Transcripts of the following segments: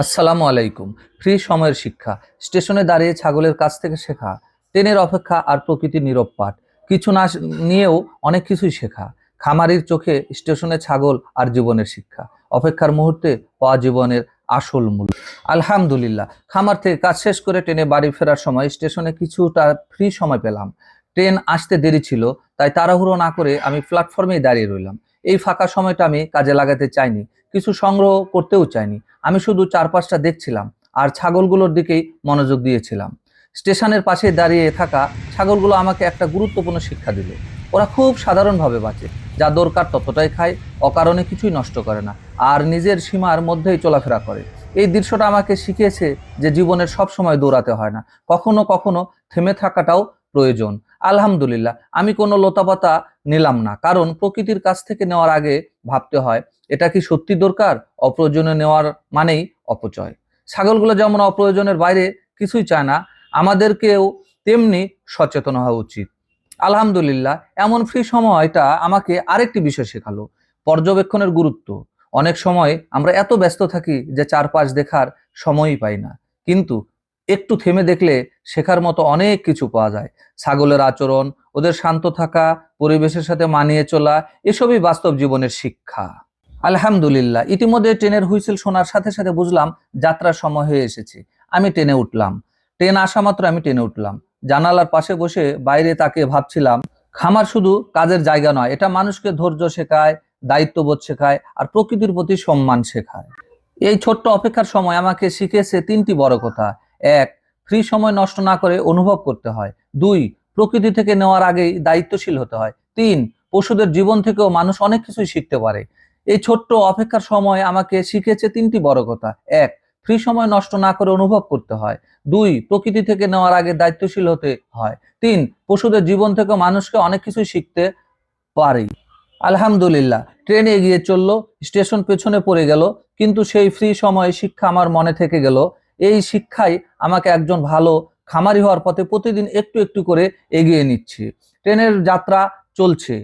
আসসালামু আলাইকুম। ফ্রি সময়ের শিক্ষা, স্টেশনে দাঁড়িয়ে ছাগলের কাছ থেকে শেখা, ট্রেনের অপেক্ষা আর প্রকৃতির নীরব পাঠ। কিছু না নিয়েও অনেক কিছুই শেখা। খামারির চোখে স্টেশনে ছাগল আর জীবনের শিক্ষা। অপেক্ষার মুহূর্তে পাওয়া জীবনের আসল মূল্য। আলহামদুলিল্লাহ, খামার থেকে কাজ শেষ করে ট্রেনে বাড়ি ফেরার সময় স্টেশনে কিছুটা ফ্রি সময় পেলাম। ট্রেন আসতে দেরি ছিল, তাই তাড়াহুড়ো না করে আমি প্ল্যাটফর্মেই দাঁড়িয়ে রইলাম। এই ফাঁকা সময়টা আমি কাজে লাগাতে চাইনি, কিছু সংগ্রহ করতেও চাইনি। আমি শুধু চারপাশটা দেখছিলাম আর ছাগলগুলোর দিকেই মনোযোগ দিয়েছিলাম। স্টেশনের পাশে দাঁড়িয়ে থাকা ছাগলগুলো আমাকে একটা গুরুত্বপূর্ণ শিক্ষা দিল। ওরা খুব সাধারণভাবে বাঁচে, যা দরকার ততটাই খায়, অকারণে কিছুই নষ্ট করে না, আর নিজের সীমার মধ্যেই চলাফেরা করে। এই দৃশ্যটা আমাকে শিখিয়েছে যে জীবনের সব সময় দৌড়াতে হয় না, কখনো কখনো থেমে থাকাটাও প্রয়োজন। আলহামদুলিল্লাহ, আমি কোনো লতাপাতা নিলাম না, কারণ প্রকৃতির কাছ থেকে নেওয়ার আগে ভাবতে হয় এটা কি সত্যি দরকার। অপ্রয়োজনীয় নেওয়ার মানেই অপচয়। ছাগলগুলো যেমন অপ্রয়োজনের বাইরে কিছুই চায় না, আমাদেরকেও তেমনি সচেতন হওয়া উচিত। আলহামদুলিল্লাহ, এমন ফ্রি সময়টা আমাকে আরেকটি বিষয় শেখালো, পর্যবেক্ষণের গুরুত্ব। অনেক সময় আমরা এত ব্যস্ত থাকি যে চারপাশ দেখার সময়ই পাই না, কিন্তু একটু থেমে দেখলে শেখার মতো অনেক কিছু পাওয়া যায়। ছাগলের আচরণ, ওদের শান্ত থাকা, পরিবেশের সাথে মানিয়ে চলা, এসবই বাস্তব জীবনের শিক্ষা। আলহামদুলিল্লাহ, ইতিমধ্যে ট্রেনের হুইসেল শোনার সাথে সাথে বুঝলাম যাত্রার সময় হয়ে এসেছে। আমি ট্রেনে উঠলাম। ট্রেন আসা মাত্র আমি ট্রেনে উঠলাম। জানালার পাশে বসে বাইরে তাকিয়ে ভাবছিলাম, খামার শুধু কাজের জায়গা নয়, এটা মানুষকে ধৈর্য শেখায়, দায়িত্ববোধ শেখায় আর প্রকৃতির প্রতি সম্মান শেখায়। এই ছোট্ট অপেক্ষার সময় আমাকে শিখেছে তিনটি বড় কথা। এক, ফ্রি সময় নষ্ট না করে অনুভব করতে হয়। দুই, প্রকৃতি থেকে নেওয়ার আগেই দায়িত্বশীল হতে হয়। তিন, পশুদের জীবন থেকেও মানুষ অনেক কিছুই শিখতে পারে। এই ছোট্ট অপেক্ষার সময় আমাকে শিখেছে তিনটি বড় কথা। এক, ফ্রি সময় নষ্ট না করে অনুভব করতে হয়। দুই, প্রকৃতি থেকে নেওয়ার আগে দায়িত্বশীল হতে হয়। তিন, পশুদের জীবন থেকে মানুষকে অনেক কিছুই শিখতে পারে। আলহামদুলিল্লাহ, ট্রেন এগিয়ে চলল, স্টেশন পেছনে পড়ে গেল, কিন্তু সেই ফ্রি সময়ে শিক্ষা আমার মনে থেকে গেল। এই শিক্ষাই আমাকে একজন ভালো খামারি হওয়ার পথে প্রতিদিন একটু একটু করে এগিয়ে নিচ্ছে। ট্রেনের যাত্রা চলছে।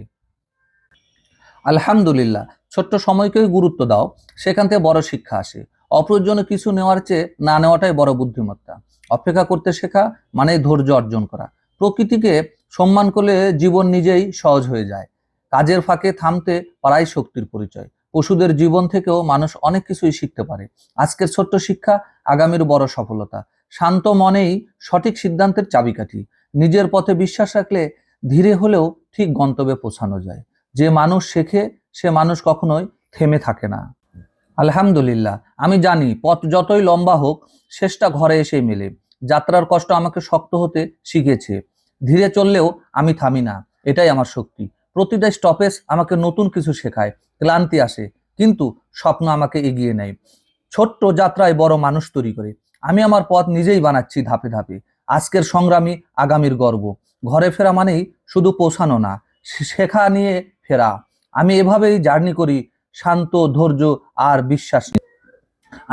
আলহামদুলিল্লাহ, ছোট্ট সময়কেই গুরুত্ব দাও, সেখান থেকে বড় শিক্ষা আসে। অপ্রয়োজনীয় কিছু নেওয়ার চেয়ে না নেওয়াটাই বড় বুদ্ধিমত্তা। অপেক্ষা করতে শেখা মানে ধৈর্য অর্জন করা। প্রকৃতিকে সম্মান করলে জীবন নিজেই সহজ হয়ে যায়। কাজের ফাঁকে থামতে পারাই শক্তির পরিচয়। পশুদের জীবন থেকেও মানুষ অনেক কিছুই শিখতে পারে। আজকের ছোট্ট শিক্ষা আগামীর বড় সফলতা। শান্ত মনেই সঠিক সিদ্ধান্তের চাবিকাঠি। নিজের পথে বিশ্বাস রাখলে ধীরে হলেও ঠিক গন্তব্যে পৌঁছানো যায়। যে মানুষ শেখে সে মানুষ কখনোই থেমে থাকে না। আলহামদুলিল্লাহ, আমি জানি পথ যতই লম্বা হোক শেষটা ঘরে এসেই মেলে। যাত্রার কষ্ট আমাকে শক্ত হতে শিখেছে। ধীরে চললেও আমি থামি না, এটাই আমার শক্তি। প্রতিটা স্টপেজ আমাকে নতুন কিছু শেখায়। ক্লান্তি আসে, কিন্তু স্বপ্ন আমাকে এগিয়ে নেয়। ছোট্ট যাত্রায় বড় মানুষ তৈরি করে। আমি আমার পথ নিজেই বানাচ্ছি ধাপে ধাপে। আজকের সংগ্রামী আগামীর গর্ব। ঘরে ফেরা মানেই শুধু পৌঁছানো না, শেখা নিয়ে ফেরা। আমি এভাবেই জার্নি করি, শান্ত, ধৈর্য আর বিশ্বাস নিয়ে।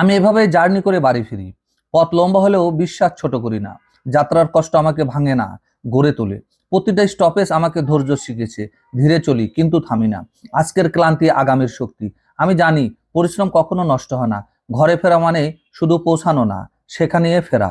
আমি এভাবেই জার্নি করে বাড়ি ফিরি। পথ লম্বা হলেও বিশ্বাস ছোট করি না। যাত্রার কষ্ট আমাকে ভাঙে না, গড়ে তোলে। প্রতিটা স্টপেজ আমাকে ধৈর্য শিখেছে। ধীরে চলি কিন্তু থামি না। আজকের ক্লান্তি আগামীর শক্তি। আমি জানি পরিশ্রম কখনো নষ্ট হয় না। ঘরে ফেরা মানে শুধু পৌঁছানো না, সেখানে ফেরা।